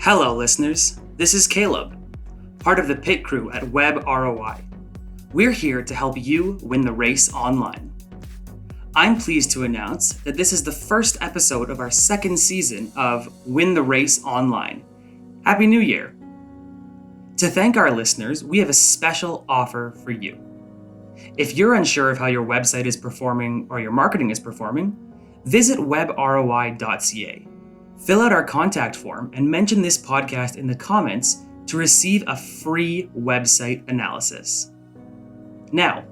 Hello, listeners. This is Caleb, part of the pit crew at Web ROI. We're here to help you win the race online. I'm pleased to announce that this is the first episode of our second season of Win the Race Online. Happy New Year! To thank our listeners, we have a special offer for you. If you're unsure of how your website is performing or your marketing is performing, visit webroi.ca. Fill out our contact form and mention this podcast in the comments to receive a free website analysis. Now,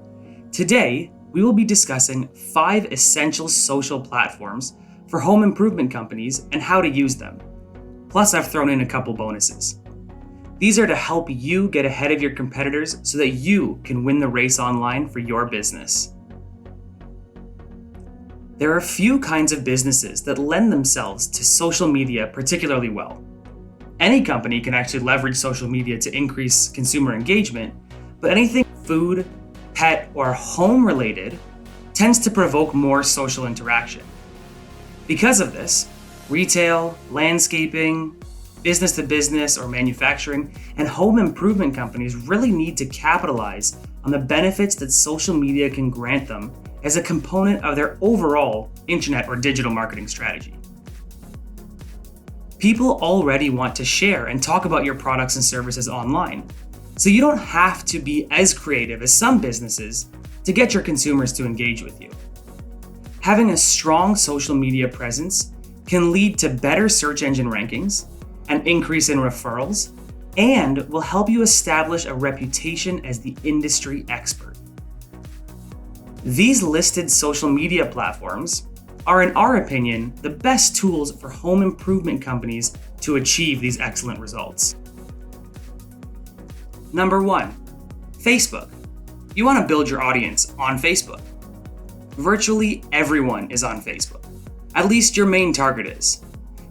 today we will be discussing 5 essential social platforms for home improvement companies and how to use them. Plus, I've thrown in a couple bonuses. These are to help you get ahead of your competitors so that you can win the race online for your business. There are a few kinds of businesses that lend themselves to social media particularly well. Any company can actually leverage social media to increase consumer engagement, but anything food, pet, or home related tends to provoke more social interaction. Because of this, retail, landscaping, business to business or manufacturing, and home improvement companies really need to capitalize on the benefits that social media can grant them as a component of their overall internet or digital marketing strategy. People already want to share and talk about your products and services online, so you don't have to be as creative as some businesses to get your consumers to engage with you. Having a strong social media presence can lead to better search engine rankings, an increase in referrals, and will help you establish a reputation as the industry expert. These listed social media platforms are, in our opinion, the best tools for home improvement companies to achieve these excellent results. Number 1, Facebook. You want to build your audience on Facebook. Virtually everyone is on Facebook. At least your main target is.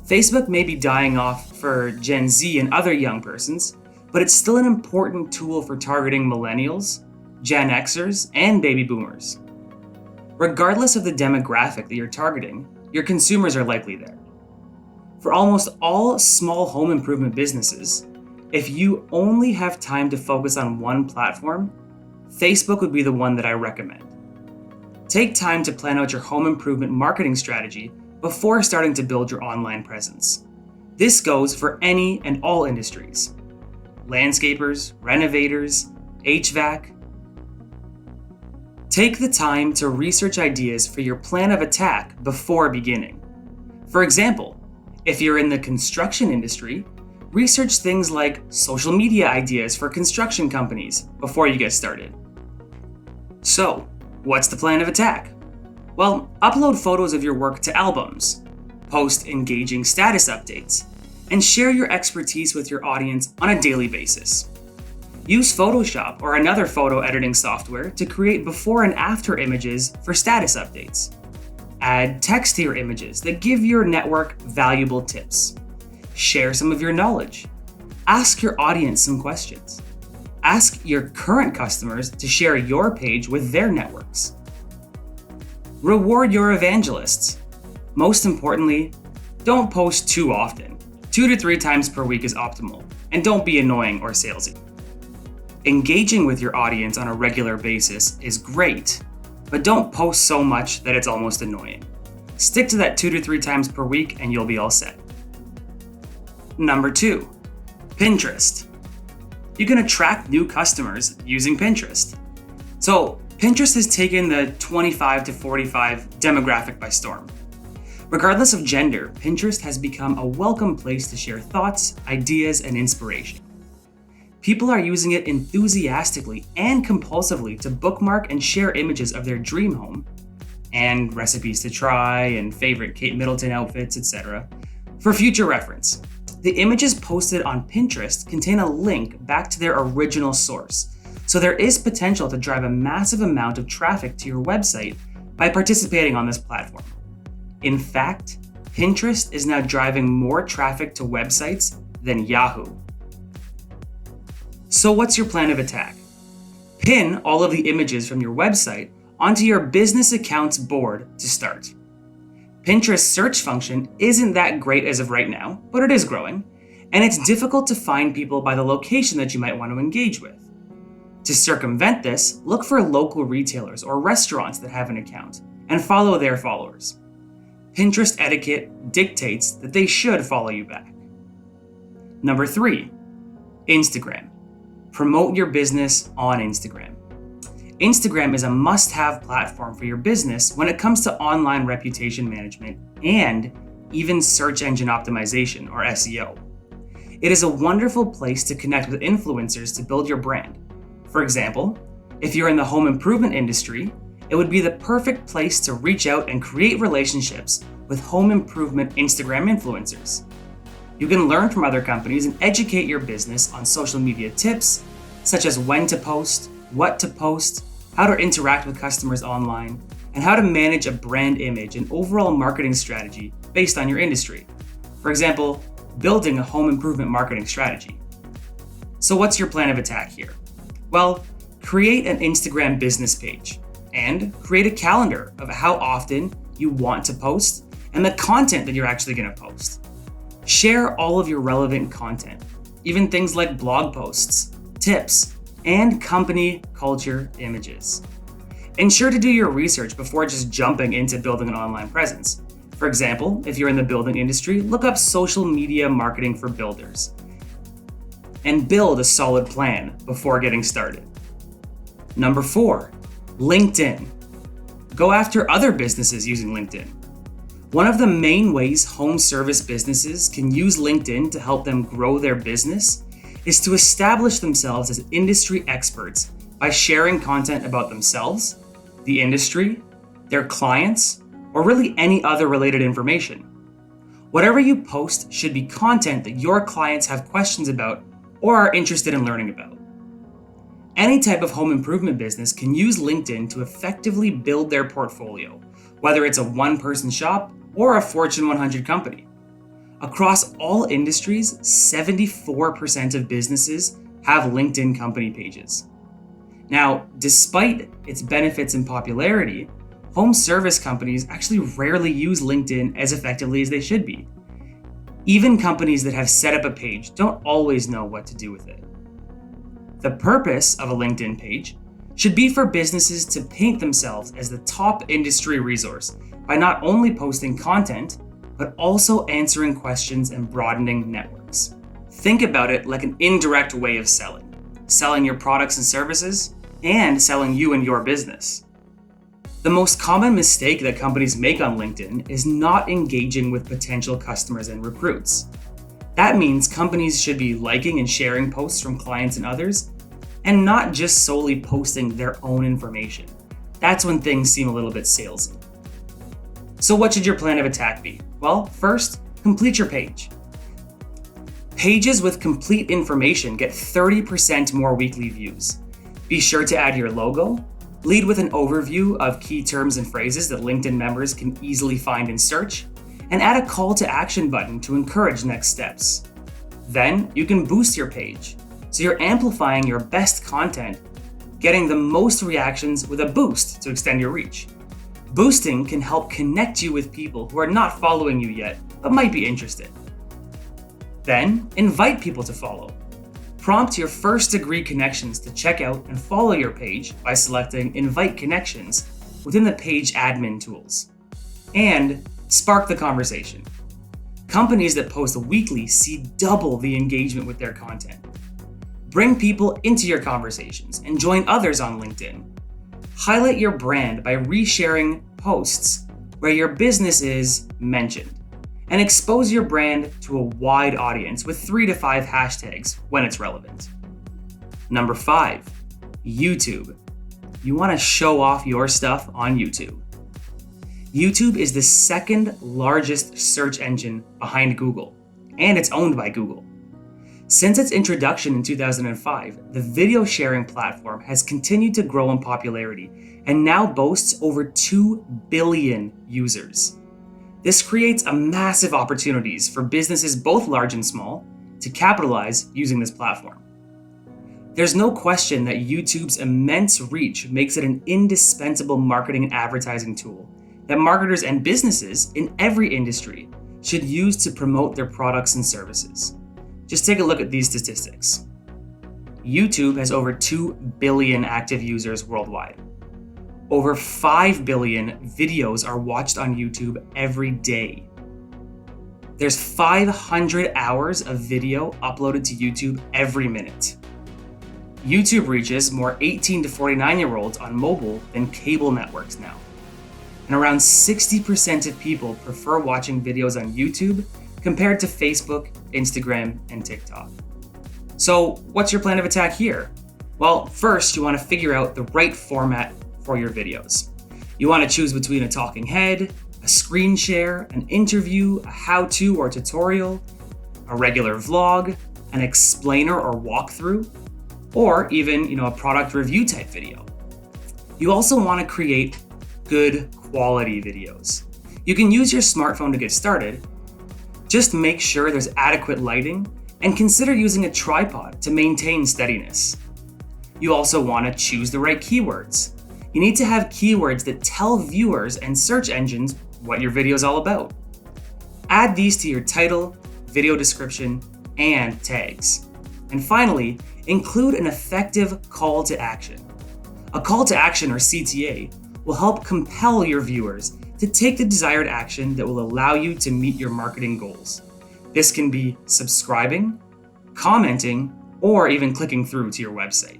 Facebook may be dying off for Gen Z and other young persons, but it's still an important tool for targeting millennials, Gen Xers, and baby boomers. Regardless of the demographic that you're targeting, your consumers are likely there. For almost all small home improvement businesses, if you only have time to focus on one platform, Facebook would be the one that I recommend. Take time to plan out your home improvement marketing strategy before starting to build your online presence. This goes for any and all industries: landscapers, renovators, HVAC. Take the time to research ideas for your plan of attack before beginning. For example, if you're in the construction industry, research things like social media ideas for construction companies before you get started. So, what's the plan of attack? Well, upload photos of your work to albums, post engaging status updates, and share your expertise with your audience on a daily basis. Use Photoshop or another photo editing software to create before and after images for status updates. Add text to your images that give your network valuable tips. Share some of your knowledge. Ask your audience some questions. Ask your current customers to share your page with their networks. Reward your evangelists. Most importantly, don't post too often. 2 to 3 times per week is optimal, and don't be annoying or salesy. Engaging with your audience on a regular basis is great, but don't post so much that it's almost annoying. Stick to that 2 to 3 times per week and you'll be all set. Number 2, Pinterest. You can attract new customers using Pinterest. So, Pinterest has taken the 25 to 45 demographic by storm. Regardless of gender, Pinterest has become a welcome place to share thoughts, ideas, and inspiration. People are using it enthusiastically and compulsively to bookmark and share images of their dream home, and recipes to try, and favorite Kate Middleton outfits, etc., for future reference. The images posted on Pinterest contain a link back to their original source, so there is potential to drive a massive amount of traffic to your website by participating on this platform. In fact, Pinterest is now driving more traffic to websites than Yahoo. So what's your plan of attack? Pin all of the images from your website onto your business accounts board to start. Pinterest's search function isn't that great as of right now, but it is growing, and it's difficult to find people by the location that you might want to engage with. To circumvent this, look for local retailers or restaurants that have an account and follow their followers. Pinterest etiquette dictates that they should follow you back. Number 3, Instagram. Promote your business on Instagram. Instagram is a must-have platform for your business when it comes to online reputation management and even search engine optimization, or SEO. It is a wonderful place to connect with influencers to build your brand. For example, if you're in the home improvement industry, it would be the perfect place to reach out and create relationships with home improvement Instagram influencers. You can learn from other companies and educate your business on social media tips, such as when to post, what to post, how to interact with customers online, and how to manage a brand image and overall marketing strategy based on your industry. For example, building a home improvement marketing strategy. So what's your plan of attack here? Well, create an Instagram business page and create a calendar of how often you want to post and the content that you're actually going to post. Share all of your relevant content, even things like blog posts, tips, and company culture images. Ensure to do your research before just jumping into building an online presence. For example, if you're in the building industry, look up social media marketing for builders and build a solid plan before getting started. Number 4, LinkedIn. Go after other businesses using LinkedIn. One of the main ways home service businesses can use LinkedIn to help them grow their business is to establish themselves as industry experts by sharing content about themselves, the industry, their clients, or really any other related information. Whatever you post should be content that your clients have questions about or are interested in learning about. Any type of home improvement business can use LinkedIn to effectively build their portfolio, whether it's a one-person shop or a Fortune 100 company. Across all industries, 74% of businesses have LinkedIn company pages. Now, despite its benefits and popularity, home service companies actually rarely use LinkedIn as effectively as they should be. Even companies that have set up a page don't always know what to do with it. The purpose of a LinkedIn page should be for businesses to paint themselves as the top industry resource by not only posting content, but also answering questions and broadening networks. Think about it like an indirect way of selling your products and services, and selling you and your business. The most common mistake that companies make on LinkedIn is not engaging with potential customers and recruits. That means companies should be liking and sharing posts from clients and others, and not just solely posting their own information. That's when things seem a little bit salesy. So what should your plan of attack be? Well, first, complete your page. Pages with complete information get 30% more weekly views. Be sure to add your logo, lead with an overview of key terms and phrases that LinkedIn members can easily find in search, and add a call to action button to encourage next steps. Then you can boost your page, so you're amplifying your best content, getting the most reactions with a boost to extend your reach. Boosting can help connect you with people who are not following you yet, but might be interested. Then, invite people to follow. Prompt your first-degree connections to check out and follow your page by selecting Invite Connections within the page admin tools. And spark the conversation. Companies that post weekly see double the engagement with their content. Bring people into your conversations and join others on LinkedIn. Highlight your brand by resharing posts where your business is mentioned, and expose your brand to a wide audience with 3 to 5 hashtags when it's relevant. Number 5, YouTube. You want to show off your stuff on YouTube. YouTube is the second largest search engine behind Google, and it's owned by Google. Since its introduction in 2005, the video sharing platform has continued to grow in popularity and now boasts over 2 billion users. This creates a massive opportunities for businesses both large and small to capitalize using this platform. There's no question that YouTube's immense reach makes it an indispensable marketing and advertising tool that marketers and businesses in every industry should use to promote their products and services. Just take a look at these statistics. YouTube has over 2 billion active users worldwide. Over 5 billion videos are watched on YouTube every day. There's 500 hours of video uploaded to YouTube every minute. YouTube reaches more 18 to 49-year-olds on mobile than cable networks now. And around 60% of people prefer watching videos on YouTube compared to Facebook, Instagram, and TikTok. So, what's your plan of attack here? Well, first, you want to figure out the right format for your videos. You want to choose between a talking head, a screen share, an interview, a how-to or tutorial, a regular vlog, an explainer or walkthrough, or even, a product review type video. You also want to create good quality videos. You can use your smartphone to get started. Just make sure there's adequate lighting and consider using a tripod to maintain steadiness. You also want to choose the right keywords. You need to have keywords that tell viewers and search engines what your video is all about. Add these to your title, video description, and tags. And finally, include an effective call to action. A call to action, or CTA, will help compel your viewers to take the desired action that will allow you to meet your marketing goals. This can be subscribing, commenting, or even clicking through to your website.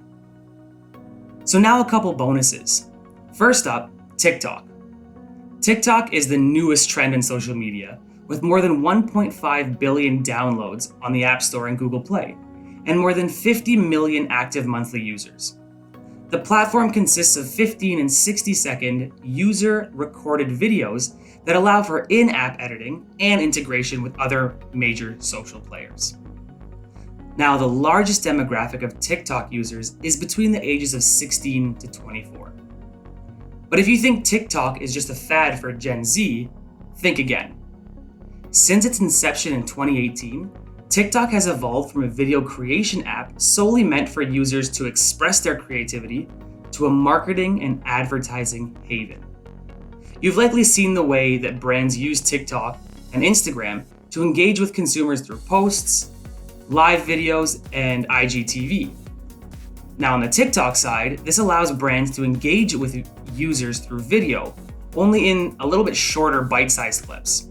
So now a couple bonuses. First up, TikTok. TikTok is the newest trend in social media, with more than 1.5 billion downloads on the App Store and Google Play, and more than 50 million active monthly users. The platform consists of 15 and 60-second user-recorded videos that allow for in-app editing and integration with other major social players. Now, the largest demographic of TikTok users is between the ages of 16 to 24. But if you think TikTok is just a fad for Gen Z, think again. Since its inception in 2018, TikTok has evolved from a video creation app solely meant for users to express their creativity to a marketing and advertising haven. You've likely seen the way that brands use TikTok and Instagram to engage with consumers through posts, live videos, and IGTV. Now on the TikTok side, this allows brands to engage with users through video, only in a little bit shorter bite-sized clips.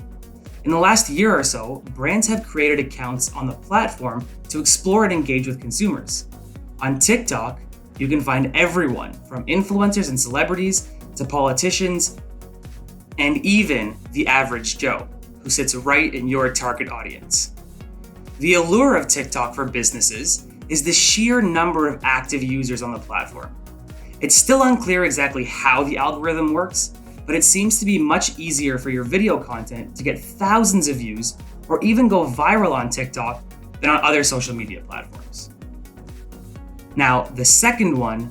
In the last year or so, brands have created accounts on the platform to explore and engage with consumers. On TikTok, you can find everyone from influencers and celebrities to politicians, and even the average Joe, who sits right in your target audience. The allure of TikTok for businesses is the sheer number of active users on the platform. It's still unclear exactly how the algorithm works, but it seems to be much easier for your video content to get thousands of views or even go viral on TikTok than on other social media platforms. Now, the second one,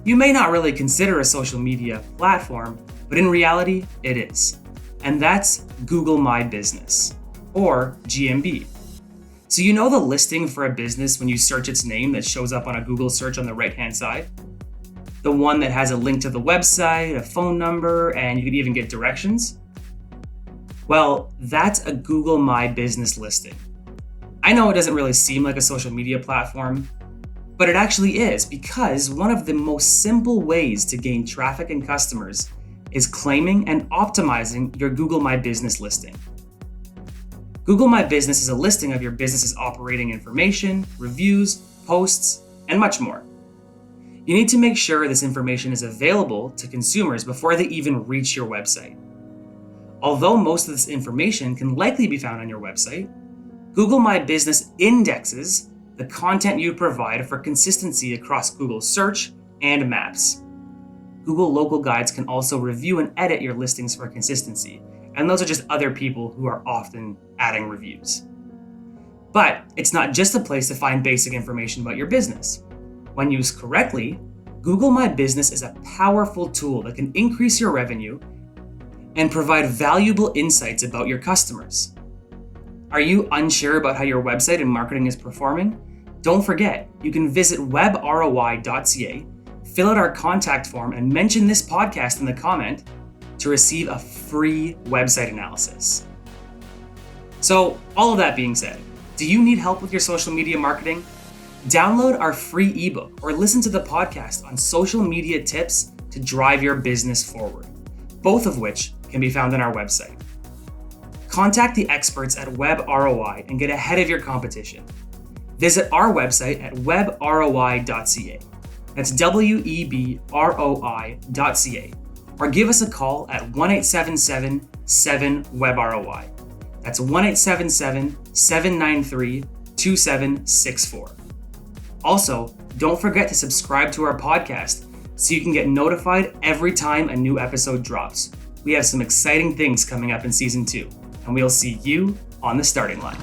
you may not really consider a social media platform, but in reality, it is. And that's Google My Business, or GMB. So you know the listing for a business when you search its name that shows up on a Google search on the right-hand side? The one that has a link to the website, a phone number, and you can even get directions? Well, that's a Google My Business listing. I know it doesn't really seem like a social media platform, but it actually is, because one of the most simple ways to gain traffic and customers is claiming and optimizing your Google My Business listing. Google My Business is a listing of your business's operating information, reviews, posts, and much more. You need to make sure this information is available to consumers before they even reach your website. Although most of this information can likely be found on your website, Google My Business indexes the content you provide for consistency across Google Search and Maps. Google Local Guides can also review and edit your listings for consistency, and those are just other people who are often adding reviews. But it's not just a place to find basic information about your business. When used correctly, Google My Business is a powerful tool that can increase your revenue and provide valuable insights about your customers. Are you unsure about how your website and marketing is performing? Don't forget, you can visit webroi.ca, fill out our contact form, and mention this podcast in the comment to receive a free website analysis. So, all of that being said, Do you need help with your social media marketing? Download our free ebook or listen to the podcast on social media tips to drive your business forward, both of which can be found on our website. Contact the experts at WebROI and get ahead of your competition. Visit our website at webroi.ca. That's webroi.ca. Or give us a call at 1-877-7-WebROI. That's 1-877-793-2764. Also, don't forget to subscribe to our podcast so you can get notified every time a new episode drops. We have some exciting things coming up in Season 2, and we'll see you on the starting line.